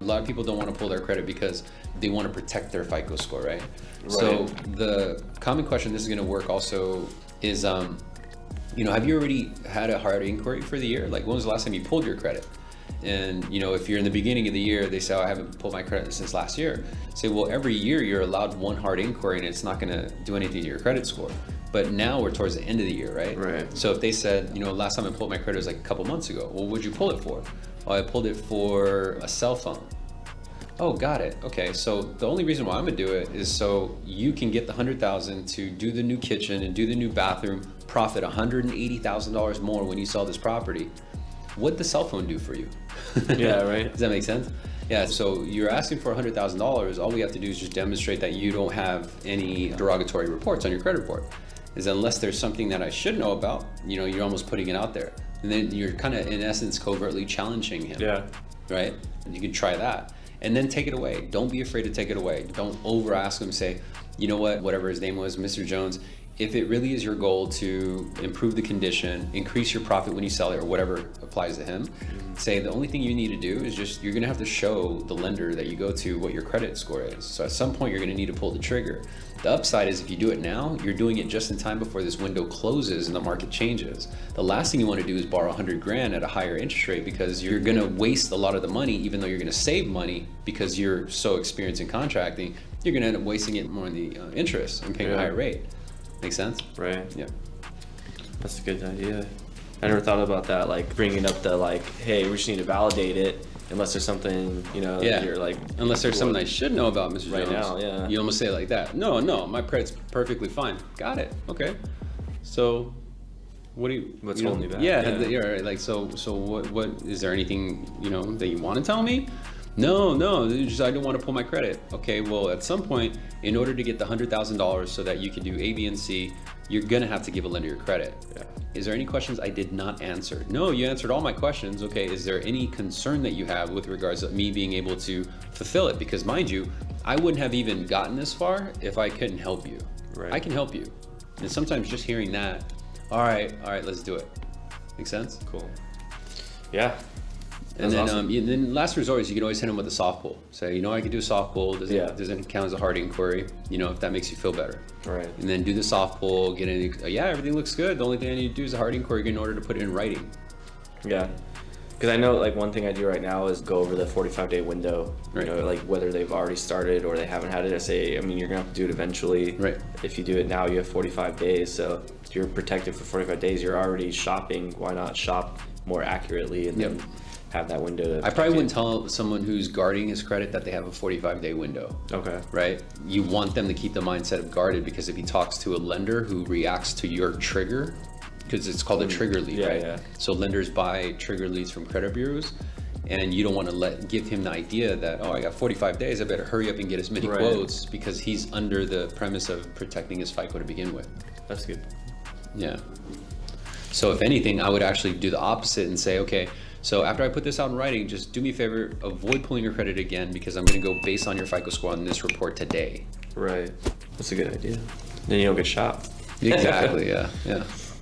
lot of people don't want to pull their credit because they want to protect their FICO score, right? So the common question, this is going to work also, is, you know, have you already had a hard inquiry for the year? Like, when was the last time you pulled your credit? And, you know, if you're in the beginning of the year, they say, oh, I haven't pulled my credit since last year. Say, well, every year you're allowed one hard inquiry and it's not going to do anything to your credit score. But now we're towards the end of the year, right? Right. So if they said, you know, last time I pulled my credit was like a couple months ago. Well, what'd you pull it for? Well, I pulled it for a cell phone. Oh, got it. Okay, so the only reason why I'm gonna do it is so you can get the $100,000 to do the new kitchen and do the new bathroom, profit $180,000 more when you sell this property. What'd the cell phone do for you? Yeah, right. Does that make sense? Yeah, so you're asking for $100,000. All we have to do is just demonstrate that you don't have any derogatory reports on your credit report. Is unless there's something that I should know about, you know, you're almost putting it out there. And then you're kind of, in essence, covertly challenging him. Yeah. Right? You can try that. And then take it away. Don't be afraid to take it away. Don't over ask him. Say, you know what, whatever his name was, Mr. Jones, if it really is your goal to improve the condition, increase your profit when you sell it, or whatever applies to him, say the only thing you need to do is just, you're gonna have to show the lender that you go to what your credit score is. So at some point you're gonna need to pull the trigger. The upside is if you do it now, you're doing it just in time before this window closes and the market changes. The last thing you wanna do is borrow 100 grand at a higher interest rate, because you're gonna waste a lot of the money, even though you're gonna save money because you're so experienced in contracting, you're gonna end up wasting it more in the interest and paying a higher rate. Make sense? Right. Yeah. That's a good idea. I never thought about that, like bringing up the like, hey, we just need to validate it, unless there's something, you know, you're like, unless there's something I should know about, Mr. Right Jones. now, yeah. You almost say it like that. No, my credit's perfectly fine. Got it. Okay. So, what do you? What's you know, holding you back? Yeah, Yeah. yeah. Right. Like, so what is there anything, you know, that you want to tell me? No, just, I don't want to pull my credit. Okay, well, at some point, in order to get the $100,000 so that you can do A, B, and C, you're gonna have to give a lender your credit. Yeah. Is there any questions I did not answer? No, you answered all my questions. Okay, is there any concern that you have with regards to me being able to fulfill it? Because mind you, I wouldn't have even gotten this far if I couldn't help you. Right. I can help you. And sometimes just hearing that, all right, let's do it. Make sense? Cool. Yeah. And then, awesome. then last resort is you can always hit them with a soft pull. Say, you know, I can do a soft pull. Doesn't count as a hard inquiry. You know, if that makes you feel better. Right. And then do the soft pull. Get in. Yeah, everything looks good. The only thing I need to do is a hard inquiry in order to put it in writing. Yeah. Because I know, like, one thing I do right now is go over the 45-day window. Right. You know, like whether they've already started or they haven't had it. I say, I mean, you're gonna have to do it eventually. Right. If you do it now, you have 45 days. So you're protected for 45 days. You're already shopping. Why not shop more accurately and then have that window? I probably wouldn't tell someone who's guarding his credit that they have a 45-day window. Okay. Right? You want them to keep the mindset of guarded, because if he talks to a lender who reacts to your trigger, because it's called a trigger lead, right? Yeah. So lenders buy trigger leads from credit bureaus, and you don't want to give him the idea that, oh, I got 45 days, I better hurry up and get as many quotes, because he's under the premise of protecting his FICO to begin with. That's good. Yeah. So if anything, I would actually do the opposite and say, okay, so after I put this out in writing, just do me a favor, avoid pulling your credit again, because I'm going to go based on your FICO score on this report today. Right. That's a good idea. Then you don't get shot. Exactly. Yeah.